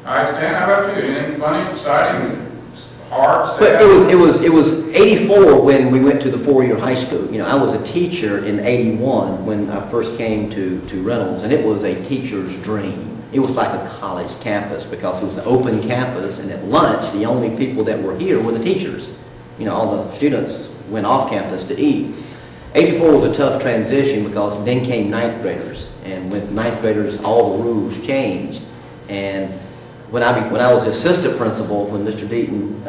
I understand. How about you? Anything funny, exciting, hard? But it was 84 when we went to the four-year high school. You know, I was a teacher in 81 when I first came to Reynolds, and it was a teacher's dream. It was like a college campus because it was an open campus, and at lunch, the only people that were here were the teachers. You know, all the students went off campus to eat. 84 was a tough transition because then came ninth graders, and with ninth graders, all the rules changed. And when I was assistant principal, when Mr. Deaton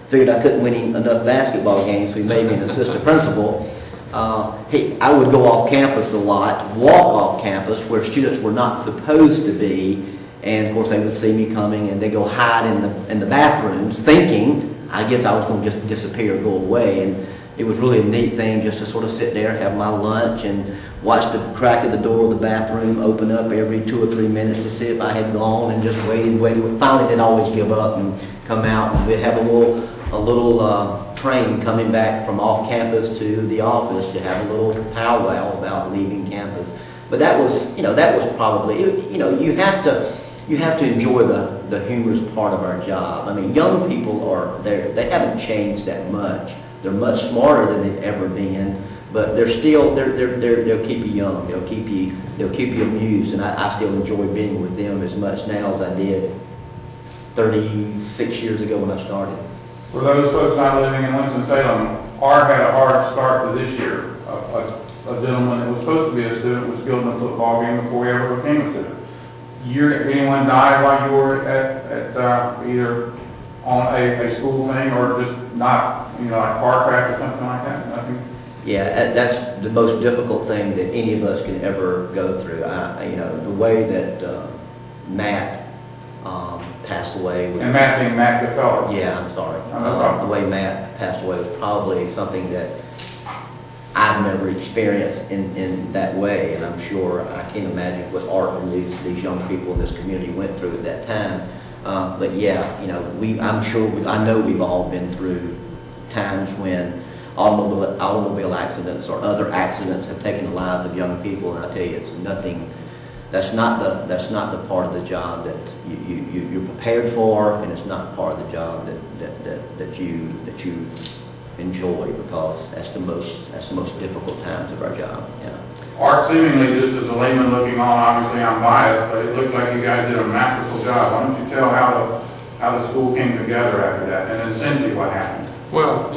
figured I couldn't win enough basketball games, so he made me an assistant principal. I would go off campus a lot, walk off campus where students were not supposed to be, and of course they would see me coming and they go hide in the bathrooms, thinking I guess I was going to just disappear or go away. And it was really a neat thing just to sort of sit there, have my lunch, and watch the crack of the door of the bathroom open up every 2 or 3 minutes to see if I had gone, and just waited. Finally, they'd always give up and come out, and we'd have a little train coming back from off campus to the office to have a little powwow about leaving campus. But that was probably, you have to enjoy the humorous part of our job. I mean, young people they haven't changed that much. They're much smarter than they've ever been, but they'll keep you young. They'll keep you amused, and I still enjoy being with them as much now as I did 36 years ago when I started. For those folks not living in Winston-Salem, Art had a hard start to this year. A gentleman that was supposed to be a student was killed in a football game before he ever became a student. Anyone die while you were at either on a school thing or just not, like car crash or something like that? Nothing? Yeah, that's the most difficult thing that any of us can ever go through. The way that Matt passed away. And Matt being Matt Gefeller. Yeah, I'm sorry. No the way Matt passed away was probably something that I've never experienced in that way, and I'm sure I can't imagine what Art and these young people in this community went through at that time. But yeah, I know we've all been through times when automobile accidents or other accidents have taken the lives of young people, and I tell you, it's nothing. That's not the part of the job that you're prepared for, and it's not part of the job that you enjoy, because that's the most difficult times of our job. Yeah. Art, seemingly, just as a layman looking on, obviously I'm biased, but it looks like you guys did a masterful job. Why don't you tell how the school came together after that, and essentially what happened? Well,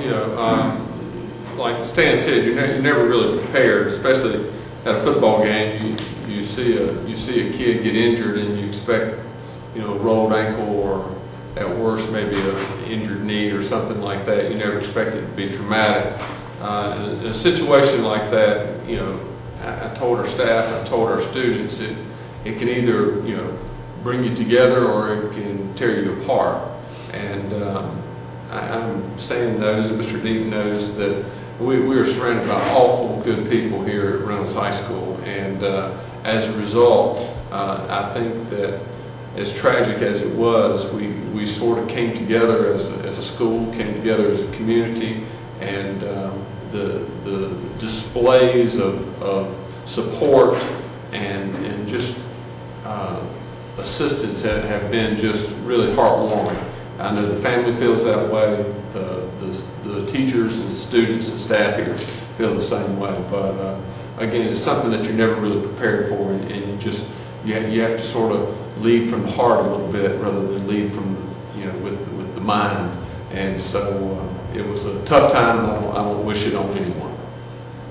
like Stan said, you're never really prepared, especially at a football game. You see a kid get injured, and you expect a rolled ankle, or at worst maybe an injured knee or something like that. You never expect it to be traumatic. In a situation like that, I told our staff, I told our students, it can either bring you together or it can tear you apart. And Stan knows, and Mr. Deaton knows, that we are surrounded by awful good people here at Reynolds High School, and as a result, I think that as tragic as it was, we sort of came together as a school, came together as a community, and the displays of support and just assistance have been just really heartwarming. I know the family feels that way, the teachers and students and staff here feel the same way, but again, it's something that you're never really prepared for, and you have to sort of lead from the heart a little bit rather than lead from with the mind. And so it was a tough time, and I don't wish it on anyone.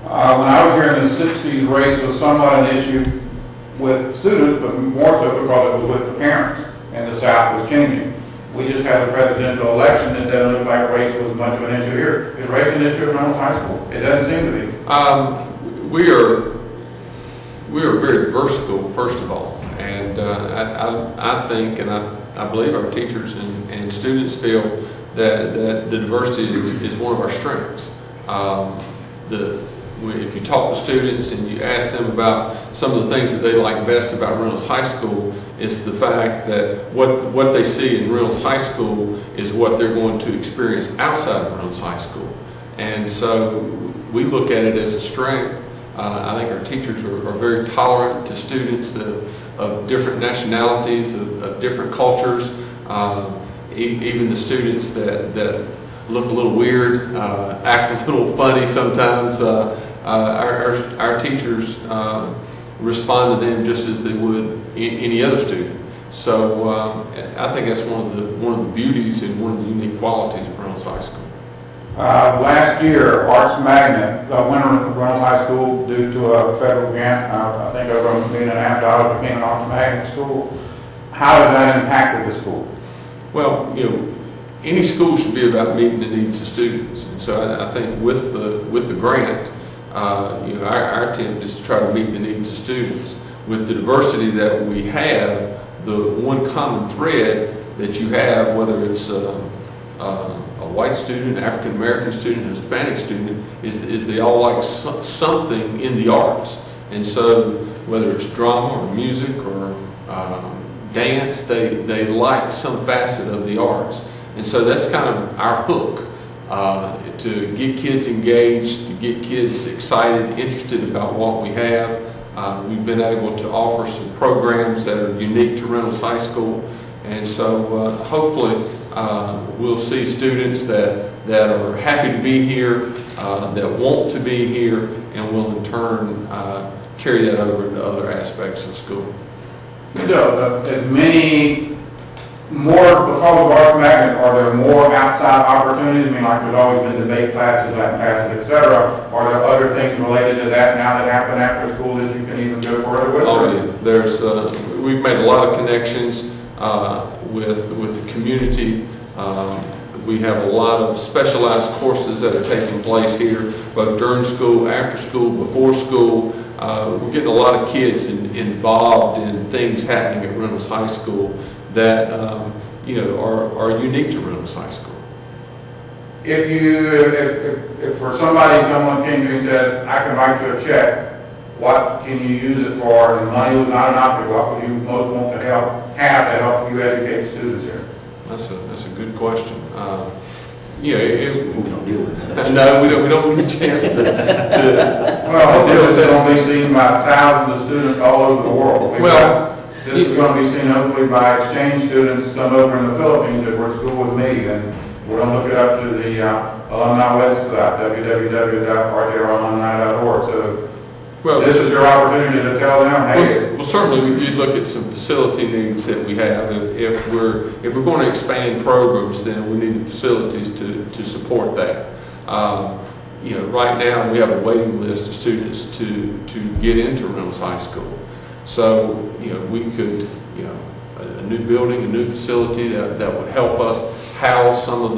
When I was here in the 60s, race was somewhat an issue with students, but more so because it was with the parents, and the South was changing. We just had a presidential election, and it doesn't look like race was much of an issue here. Is race an issue at Reynolds High School? It doesn't seem to be. We are a very diverse school, first of all, and I think, and I believe our teachers and students feel that the diversity is one of our strengths. If you talk to students and you ask them about some of the things that they like best about Reynolds High School, it's the fact that what they see in Reynolds High School is what they're going to experience outside of Reynolds High School. And so we look at it as a strength. I think our teachers are very tolerant to students of different nationalities, of different cultures, even the students that look a little weird, act a little funny sometimes. Our teachers respond to them just as they would any other student. So I think that's one of the beauties and one of the unique qualities of Reynolds High School. Last year, Arts Magnet went to Reynolds High School due to a federal grant. I think over $1.5 million became an Arts Magnet school. How has that impacted the school? Well, any school should be about meeting the needs of students, and so I think with the grant, our attempt is to try to meet the needs of students. With the diversity that we have, the one common thread that you have, whether it's a white student, African American student, Hispanic student, is they all like something in the arts. And so whether it's drama or music or dance, they like some facet of the arts. And so that's kind of our hook, to get kids engaged, to get kids excited, interested about what we have. We've been able to offer some programs that are unique to Reynolds High School. And so hopefully we'll see students that are happy to be here, that want to be here, and will in turn carry that over to other aspects of school. As many more, because of Arts Magnet, are there more outside opportunities? I mean, like there's always been debate classes, Latin classes, etc. Are there other things related to that now that happen after school that you can even go further with? Oh yeah, there's we've made a lot of connections with the community. We have a lot of specialized courses that are taking place here, both during school, after school, before school. We're getting a lot of kids involved in things happening at Reynolds High School that are unique to Reynolds High School. If for someone came to you and said, I can write you a check, what can you use it for? And money was not an option. What would you most want to have to help you educate students here? That's a good question. We don't deal with that. No, we don't get a chance to well, hopefully this will be seen by thousands of students all over the world. This is going to be seen hopefully by exchange students, some over in the Philippines that were at school with me, and we're going to look it up to the alumni website, www.rjralumni.org. So this is your opportunity to tell them, hey. Well, certainly we look at some facility needs that we have. If we're going to expand programs, then we need the facilities to support that. Right now we have a waiting list of students to get into Reynolds High School. So, we could, a new building, a new facility that would help us house some of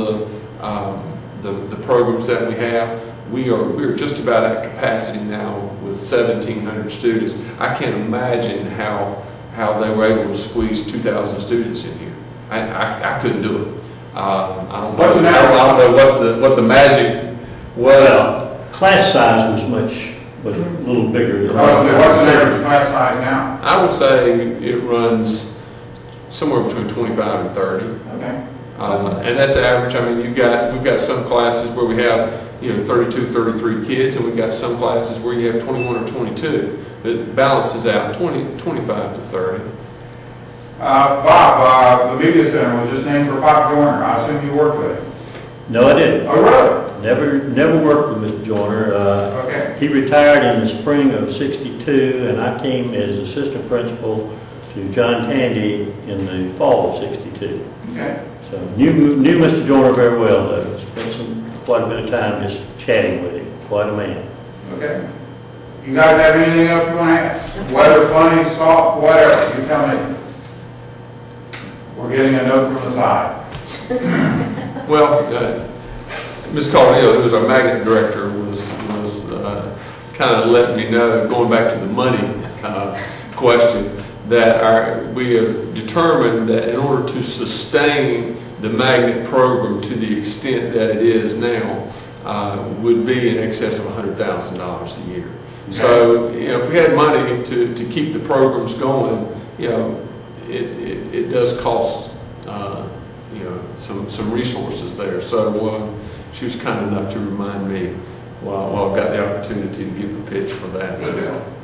the programs that we have. We're just about at capacity now with 1,700 students. I can't imagine how they were able to squeeze 2,000 students in here. I couldn't do it. I don't know what the magic was. Well, class size was a little bigger than what's the average class size now? I would say it runs somewhere between 25 and 30. Okay. And that's average. I mean, we've got some classes where we have 32, 33 kids, and we've got some classes where you have 21 or 22. It balances out 25 to 30. Bob, the media center was just named for Pop Joyner. I assume you worked with him. No, I didn't. Oh, really? Never worked with Mr. Joyner. Okay. He retired in the spring of '62, and I came as assistant principal to John Tandy in the fall of '62. Okay. So knew Mr. Joyner very well, though. Spent quite a bit of time just chatting with him. Quite a man. Okay. You guys have anything else you want to ask? Whether funny, soft, whatever, you tell me. We're getting a note from the side. Well, Ms. Caldwell, who was our magnet director, was kind of letting me know, going back to the money question, that we have determined that in order to sustain the magnet program to the extent that it is now, would be in excess of $100,000 a year. Okay. So, if we had money to keep the programs going, it does cost some resources there. So she was kind enough to remind me while I've got the opportunity to give a pitch for that. So,